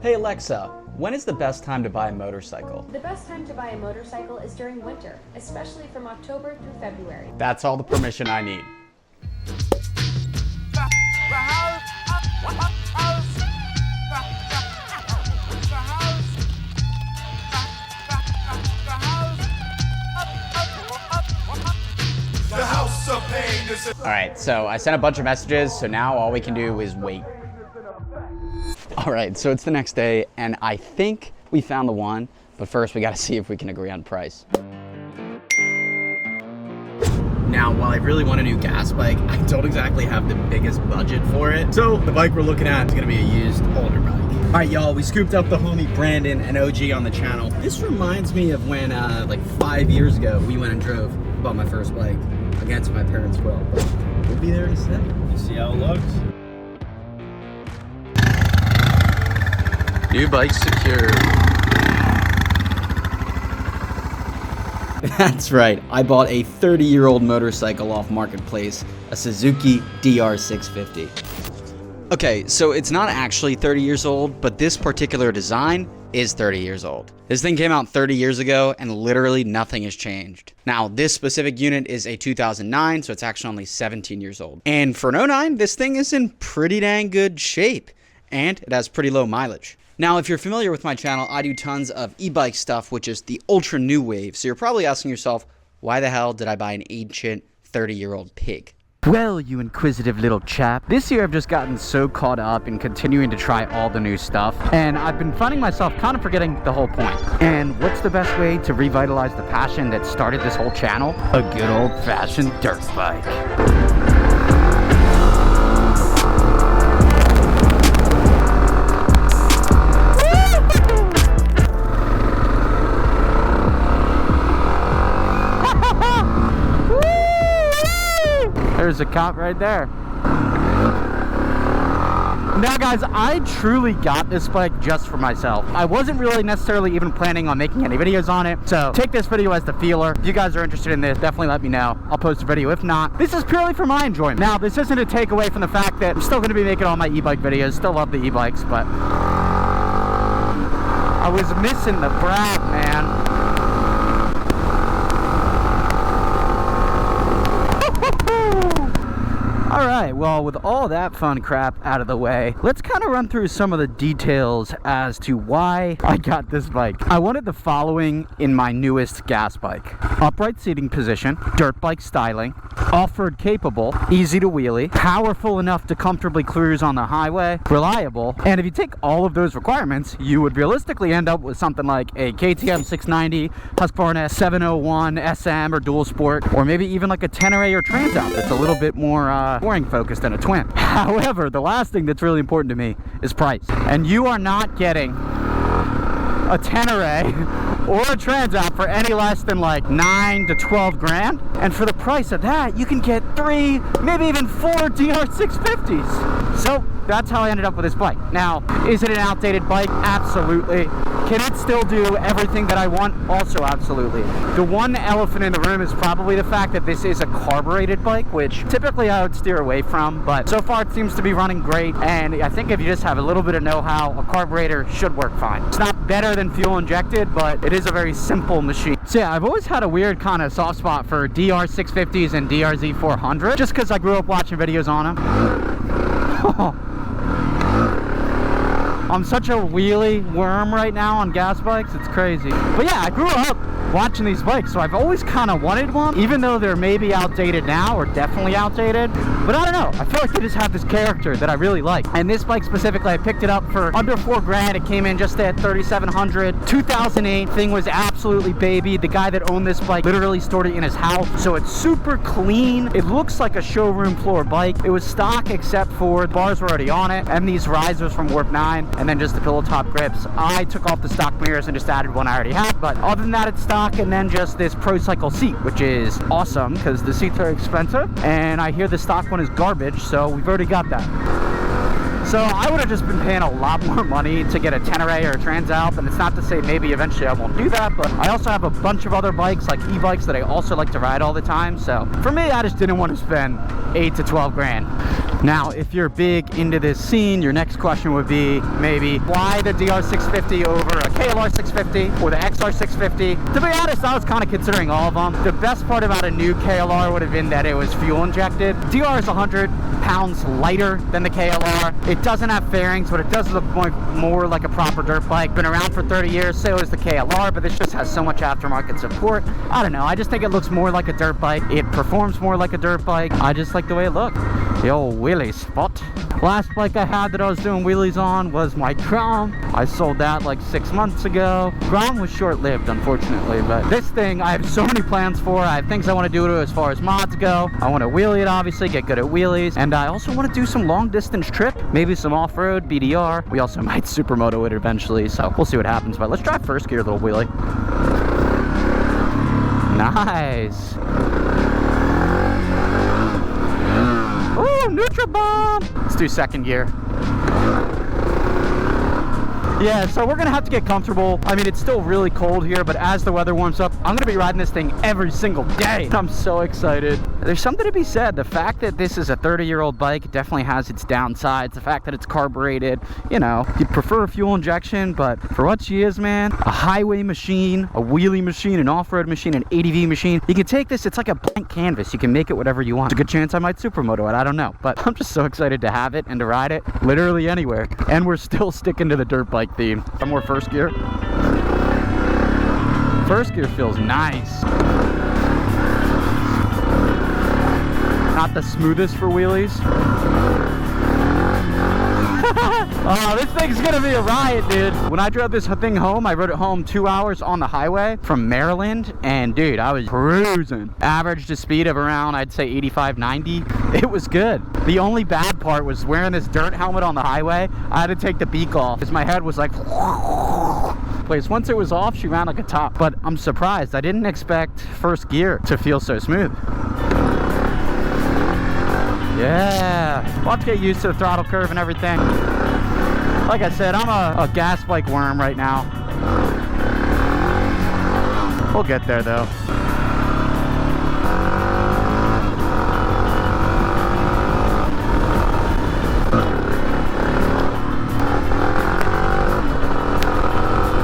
Hey Alexa, when is the best time to buy a motorcycle? The best time to buy a motorcycle is during winter, especially from October through February. That's all the permission I need. Alright, so I sent a bunch of messages, so now all we can do is wait. Alright, so it's the next day, and I think we found the one, but first we gotta see if we can agree on price. Now, while I really want a new gas bike, I don't exactly have the biggest budget for it. So the bike we're looking at is gonna be a used, older bike. All right, y'all, we scooped up the homie Brandon and OG on the channel. This reminds me of when, like 5 years ago, we went and drove, bought my first bike against my parents' will. But we'll be there to stay. You see how it looks? New bike secured. That's right, I bought a 30-year-old motorcycle off Marketplace, a Suzuki DR650. Okay, so it's not actually 30 years old, but this particular design is 30 years old. This thing came out 30 years ago and literally nothing has changed. Now, this specific unit is a 2009, so it's actually only 17 years old. And for an 09, this thing is in pretty dang good shape, and it has pretty low mileage. Now, if you're familiar with my channel, I do tons of e-bike stuff, which is the ultra new wave. So you're probably asking yourself, why the hell did I buy an ancient 30-year-old pig? Well, you inquisitive little chap, this year I've just gotten so caught up in continuing to try all the new stuff, and I've been finding myself kind of forgetting the whole point. And what's the best way to revitalize the passion that started this whole channel? A good old-fashioned dirt bike. There's a cop right there. Now guys, I truly got this bike just for myself. I wasn't really necessarily even planning on making any videos on it, so take this video as the feeler. If you guys are interested in this, definitely let me know. I'll post a video. If not, this is purely for my enjoyment. Now, this isn't a takeaway from the fact that I'm still going to be making all my e-bike videos. Still love the e-bikes, but I was missing the brag, man. Alright, well, with all that fun crap out of the way, let's kind of run through some of the details as to why I got this bike. I wanted the following in my newest gas bike: upright seating position, dirt bike styling, off-road capable, easy to wheelie, powerful enough to comfortably cruise on the highway, reliable, and if you take all of those requirements, you would realistically end up with something like a KTM 690, Husqvarna 701 SM or Dual Sport, or maybe even like a Tenere or Transalp that's a little bit more touring focused than a twin. However, the last thing that's really important to me is price. And you are not getting a Tenere or a Transalp for any less than like 9 to 12 grand. And for the price of that, you can get 3, maybe even 4 DR650s. So that's how I ended up with this bike. Now, is it an outdated bike? Absolutely. Can it still do everything that I want? Also, absolutely. The one elephant in the room is probably the fact that this is a carbureted bike, which typically I would steer away from, but so far it seems to be running great, and I think if you just have a little bit of know-how, a carburetor should work fine. It's not better than fuel injected, but it is a very simple machine. So yeah, I've always had a weird kind of soft spot for DR650s and DRZ400, just because I grew up watching videos on them. I'm such a wheelie worm right now on gas bikes, it's crazy. But yeah, I grew up watching these bikes, so I've always kind of wanted one, even though they're maybe outdated now, or definitely outdated. But I don't know, I feel like they just have this character that I really like. And this bike specifically, I picked it up for under 4 grand. It came in just at 3,700. 2008, thing was absolutely baby. The guy that owned this bike literally stored it in his house, so it's super clean. It looks like a showroom floor bike. It was stock except for the bars were already on it, and these risers from Warp 9, and then just the pillow top grips. I took off the stock mirrors and just added one I already had, but other than that, it's stock. And then just this Pro Cycle seat, which is awesome because the seats are expensive, and I hear the stock one is garbage, so we've already got that. So I would have just been paying a lot more money to get a Tenere or a Transalp, and it's not to say maybe eventually I won't do that, but I also have a bunch of other bikes, like e-bikes, that I also like to ride all the time. So for me, I just didn't want to spend 8 to 12 grand. Now, if you're big into this scene, your next question would be maybe why the DR650 over a KLR 650 or the XR 650? To be honest, I was kind of considering all of them. The best part about a new KLR would have been that it was fuel injected. DR is 100 pounds lighter than the KLR. It doesn't have fairings, but it does look more like a proper dirt bike. Been around for 30 years, so is the KLR, but this just has so much aftermarket support. I don't know, I just think it looks more like a dirt bike. It performs more like a dirt bike. I just like the way it looked. The old wheelie spot. Last bike I had that I was doing wheelies on was my Grom. I sold that like 6 months ago. Grom was short-lived, unfortunately, but this thing I have so many plans for. I have things I want to do to it as far as mods go. I want to wheelie it, obviously, get good at wheelies, and I also want to do some long-distance trip, maybe some off-road, BDR. We also might supermoto it eventually, so we'll see what happens, but let's try first gear, little wheelie. Nice. Ooh, neutral bomb. Let's do second gear. Yeah, so we're gonna have to get comfortable. I mean, it's still really cold here, but as the weather warms up, I'm gonna be riding this thing every single day. I'm so excited. There's something to be said. The fact that this is a 30-year-old bike definitely has its downsides. The fact that it's carbureted, you know, you prefer fuel injection, but for what she is, man, a highway machine, a wheelie machine, an off-road machine, an ADV machine, you can take this, it's like a blank canvas. You can make it whatever you want. There's a good chance I might supermoto it, I don't know, but I'm just so excited to have it and to ride it literally anywhere. And we're still sticking to the dirt bike theme. Some more first gear. First gear feels nice. Not the smoothest for wheelies. Oh, this thing's gonna be a riot, dude. When I drove this thing home, I rode it home 2 hours on the highway from Maryland, and dude, I was cruising. Averaged a speed of around, I'd say 85, 90. It was good. The only bad part was wearing this dirt helmet on the highway. I had to take the beak off because my head was like place. Once it was off, she ran like a top. But I'm surprised. I didn't expect first gear to feel so smooth. Yeah, we'll have to get used to the throttle curve and everything. Like I said, I'm a gas bike worm right now. We'll get there though.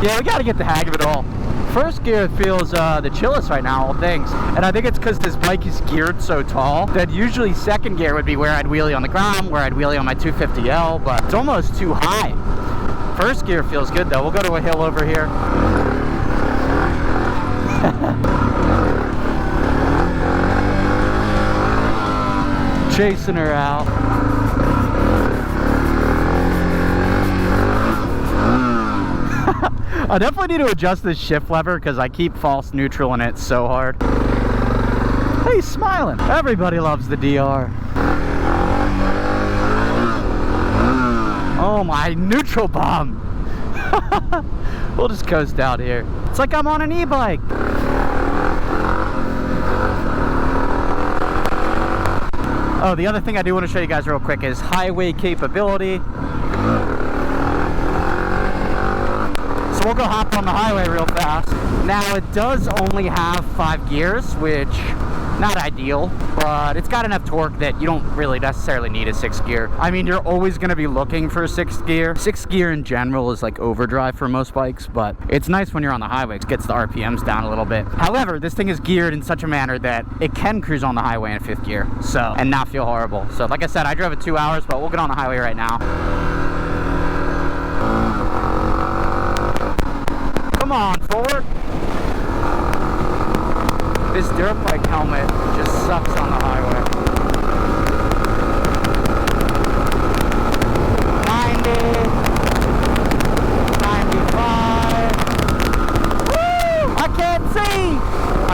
Yeah, we gotta get the hang of it all. First gear feels the chillest right now, all things. And I think it's because this bike is geared so tall that usually second gear would be where I'd wheelie on the Grom, where I'd wheelie on my 250L, but it's almost too high. First gear feels good though. We'll go to a hill over here. Chasing her out. I definitely need to adjust this shift lever because I keep false neutral in it so hard. Hey, he's smiling. Everybody loves the DR. Oh, my neutral bomb. We'll just coast out here. It's like I'm on an e-bike. Oh, the other thing I do want to show you guys real quick is highway capability. So we'll go hop on the highway real fast. Now it does only have 5 gears, which not ideal, but it's got enough torque that you don't really necessarily need a 6th gear. I mean, you're always going to be looking for a 6th gear. 6th gear in general is like overdrive for most bikes, but it's nice when you're on the highway. It gets the RPMs down a little bit. However, this thing is geared in such a manner that it can cruise on the highway in 5th gear, so, and not feel horrible. So like I said, I drove it 2 hours, but we'll get on the highway right now. Come on, forward. This dirt bike helmet just sucks on the highway. 90, 95. Woo! I can't see!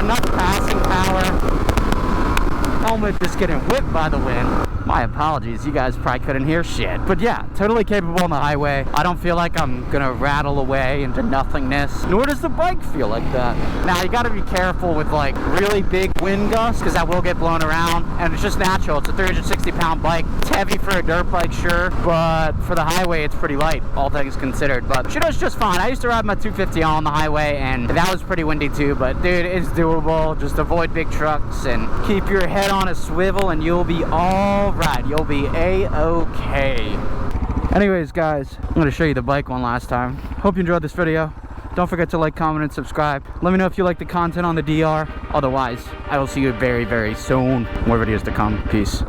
Enough passing power. Helmet just getting whipped by the wind. My apologies, you guys probably couldn't hear shit. But yeah, totally capable on the highway. I don't feel like I'm gonna rattle away into nothingness, nor does the bike feel like that. Now you gotta be careful with like really big wind gusts, because that will get blown around, and it's just natural. It's a 360-pound bike. It's heavy for a dirt bike, sure, but for the highway it's pretty light, all things considered. But she does just fine. I used to ride my 250 on the highway, and that was pretty windy too, but dude, it's doable. Just avoid big trucks and keep your head on a swivel and you'll be all right. You'll be a-okay. Anyways, guys, I'm going to show you the bike one last time. Hope you enjoyed this video. Don't forget to like, comment, and subscribe. Let me know if you like the content on the DR. Otherwise, I will see you very, very soon. More videos to come. Peace.